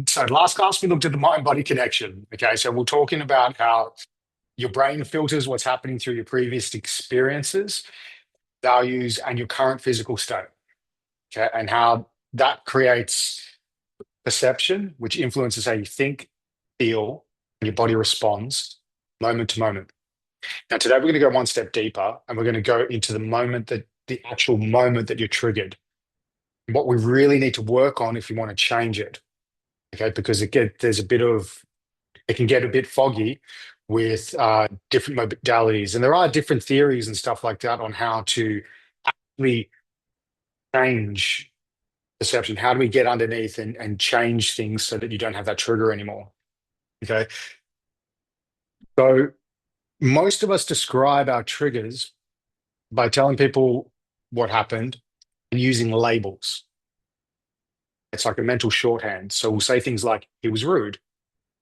So last class we looked at the mind-body connection. Okay, so we're talking about how your brain filters what's happening through your previous experiences, values, and your current physical state. Okay, and how that creates perception, which influences how you think, feel, and your body responds moment to moment. Now, today we're going to go one step deeper, and we're going to go into the actual moment that you're triggered. What we really need to work on if you want to change it. Okay, because it can get a bit foggy with different modalities. And there are different theories and stuff like that on how to actually change perception. How do we get underneath and change things so that you don't have that trigger anymore? Okay. So most of us describe our triggers by telling people what happened and using labels. It's like a mental shorthand. So we'll say things like, he was rude.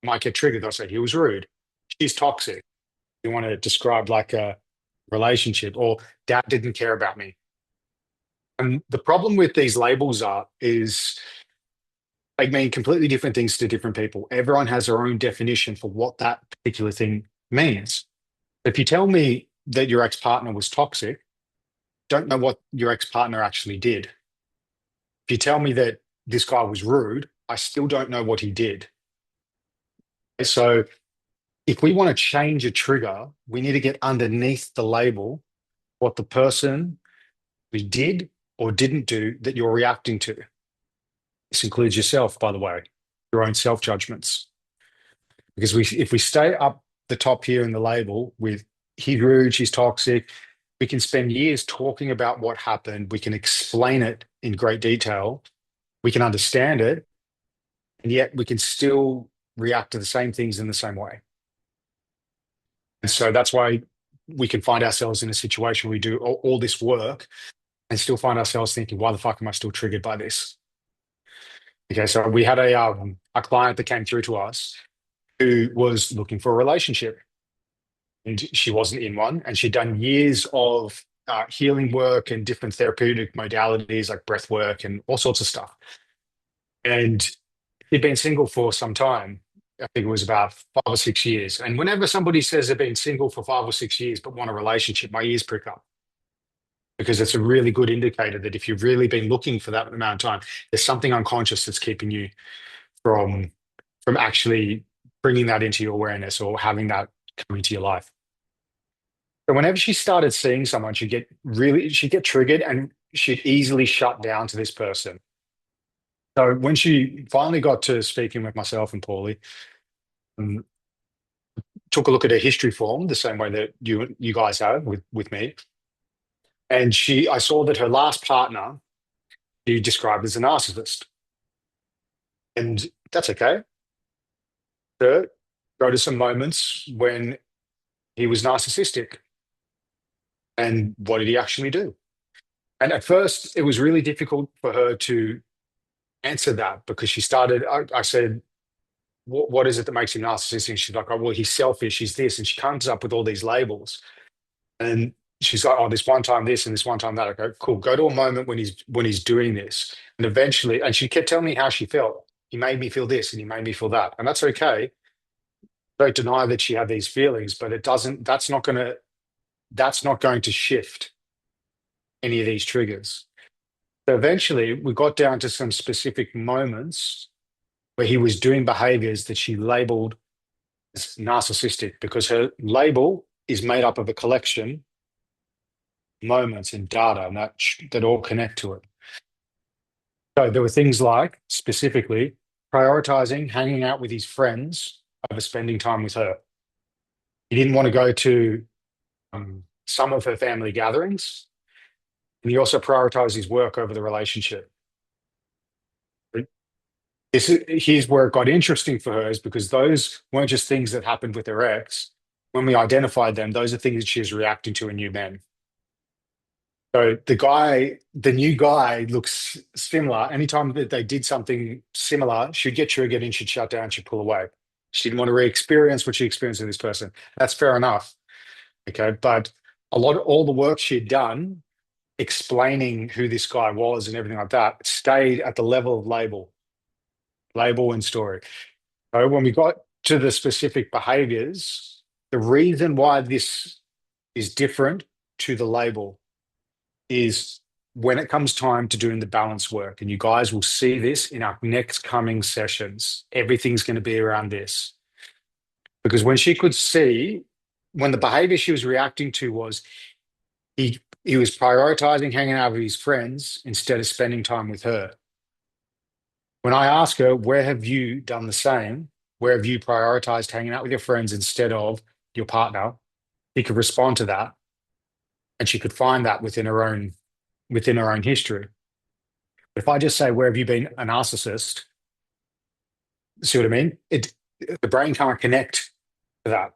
Might get triggered. They'll say, he was rude. She's toxic. You want to describe like a relationship, or dad didn't care about me. And the problem with these labels is they mean completely different things to different people. Everyone has their own definition for what that particular thing means. If you tell me that your ex-partner was toxic, don't know what your ex-partner actually did. If you tell me that this guy was rude, I still don't know what he did. So if we want to change a trigger, we need to get underneath the label what the person who did or didn't do that you're reacting to. This includes yourself, by the way, your own self judgments. Because if we stay up the top here in the label with he's rude, she's toxic, we can spend years talking about what happened. We can explain it in great detail. We can understand it, and yet we can still react to the same things in the same way. And so that's why we can find ourselves in a situation where we do all this work and still find ourselves thinking, why the fuck am I still triggered by this? Okay, so we had a client that came through to us who was looking for a relationship, and she wasn't in one, and she'd done years of healing work and different therapeutic modalities like breath work and all sorts of stuff. And she'd been single for some time. I think it was about 5 or 6 years. And whenever somebody says they've been single for 5 or 6 years but want a relationship, my ears prick up, because it's a really good indicator that if you've really been looking for that amount of time, there's something unconscious that's keeping you from actually bringing that into your awareness or having that come into your life. So whenever she started seeing someone, she'd get triggered and she'd easily shut down to this person. So when she finally got to speaking with myself and Paulie, um, took a look at her history form the same way that you guys have with me, and I saw that her last partner she described as a narcissist, and that's okay. So go to some moments when he was narcissistic, and what did he actually do? And at first, it was really difficult for her to answer that because she started. I said, what is it that makes him narcissistic? She's like, oh, well, he's selfish, he's this. And she comes up with all these labels. And she's like, oh, this one time this and this one time that. I go, cool, go to a moment when he's doing this. And eventually, and she kept telling me how she felt. He made me feel this and he made me feel that. And that's okay. Don't deny that she had these feelings, but that's not going to shift any of these triggers. So eventually we got down to some specific moments where he was doing behaviors that she labeled as narcissistic, because her label is made up of a collection of moments and data and that all connect to it. So there were things like, specifically, prioritizing hanging out with his friends over spending time with her. He didn't want to go to some of her family gatherings, and he also prioritized his work over the relationship. Here's where it got interesting for her, is because those weren't just things that happened with her ex. When we identified them, those are things that she was reacting to in new men. So the new guy looks similar. Anytime that they did something similar, she'd get triggered and she'd shut down, she'd pull away. She didn't want to re-experience what she experienced with this person. That's fair enough. Okay. But all the work she had done explaining who this guy was and everything like that stayed at the level of label. Label and story. So when we got to the specific behaviors, the reason why this is different to the label is when it comes time to doing the balance work, and you guys will see this in our next coming sessions, everything's going to be around this. Because when she could see, when the behavior she was reacting to was he was prioritizing hanging out with his friends instead of spending time with her. When I ask her, where have you done the same? Where have you prioritized hanging out with your friends instead of your partner? She could respond to that, and she could find that within her own history. If I just say, where have you been a narcissist? See what I mean? The brain can't connect to that.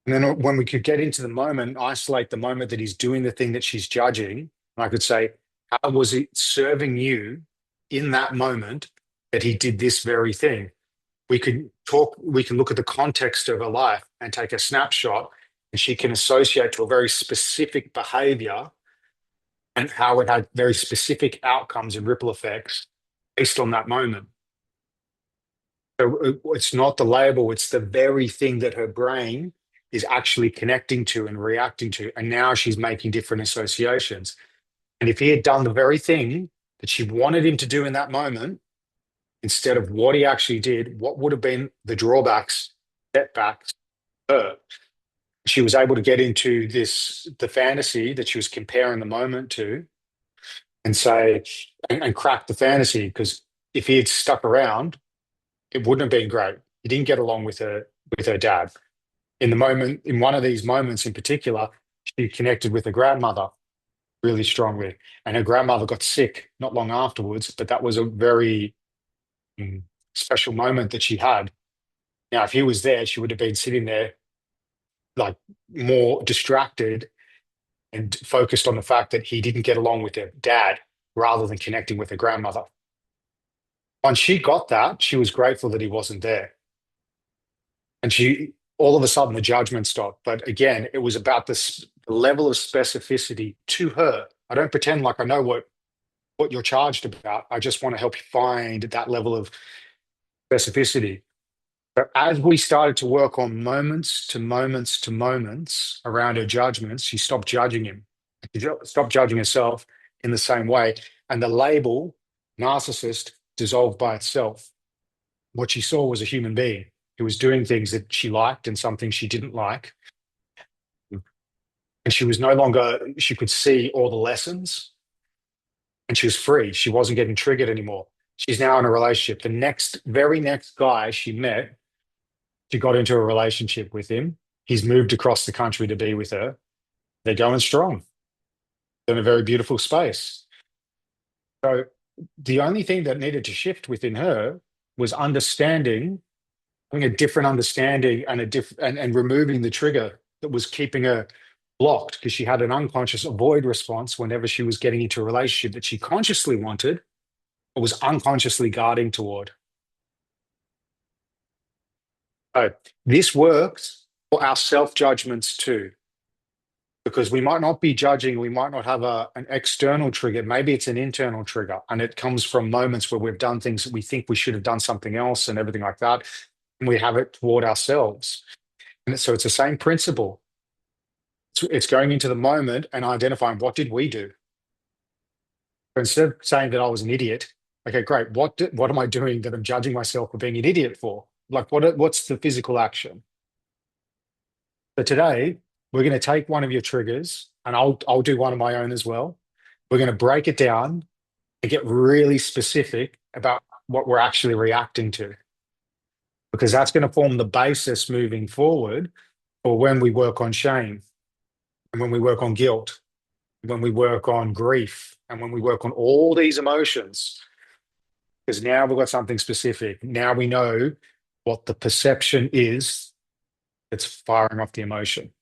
And then when we could get into the moment, isolate the moment that he's doing the thing that she's judging, I could say, how was it serving you in that moment that he did this very thing? We can look at the context of her life and take a snapshot, and she can associate to a very specific behavior and how it had very specific outcomes and ripple effects based on that moment. So it's not the label, it's the very thing that her brain is actually connecting to and reacting to. And now she's making different associations. And if he had done the very thing that she wanted him to do in that moment, instead of what he actually did, what would have been the drawbacks, setbacks for her? She was able to get into the fantasy that she was comparing the moment to and say, and crack the fantasy. Because if he had stuck around, it wouldn't have been great. He didn't get along with her dad. In the moment, in one of these moments in particular, she connected with her grandmother really strongly. And her grandmother got sick not long afterwards, but that was a very special moment that she had. Now, if he was there, she would have been sitting there like more distracted and focused on the fact that he didn't get along with her dad rather than connecting with her grandmother. Once she got that, she was grateful that he wasn't there. And she, all of a sudden, the judgment stopped. But again, it was about the level of specificity to her. I don't pretend like I know what you're charged about. I just want to help you find that level of specificity. But as we started to work on moments to moments to moments around her judgments, she stopped judging him. She stopped judging herself in the same way. And the label, narcissist, dissolved by itself. What she saw was a human being who was doing things that she liked and some things she didn't like. And she was no longer, she could see all the lessons and she was free. She wasn't getting triggered anymore. She's now in a relationship. Very next guy she met, she got into a relationship with him. He's moved across the country to be with her. They're going strong. They're in a very beautiful space. So the only thing that needed to shift within her was understanding, having a different understanding and removing the trigger that was keeping her blocked because she had an unconscious avoid response whenever she was getting into a relationship that she consciously wanted but was unconsciously guarding toward. So this works for our self-judgments too, because we might not be judging, we might not have an external trigger, maybe it's an internal trigger, and it comes from moments where we've done things that we think we should have done something else and everything like that, and we have it toward ourselves. And so it's the same principle. It's going into the moment and identifying what did we do. So instead of saying that I was an idiot, okay, great. What am I doing that I'm judging myself for being an idiot for? Like, what's the physical action? So today we're going to take one of your triggers, and I'll do one of my own as well. We're going to break it down and get really specific about what we're actually reacting to, because that's going to form the basis moving forward for when we work on shame and when we work on guilt, when we work on grief, and when we work on all these emotions. Because now we've got something specific. Now we know what the perception is that's firing off the emotion.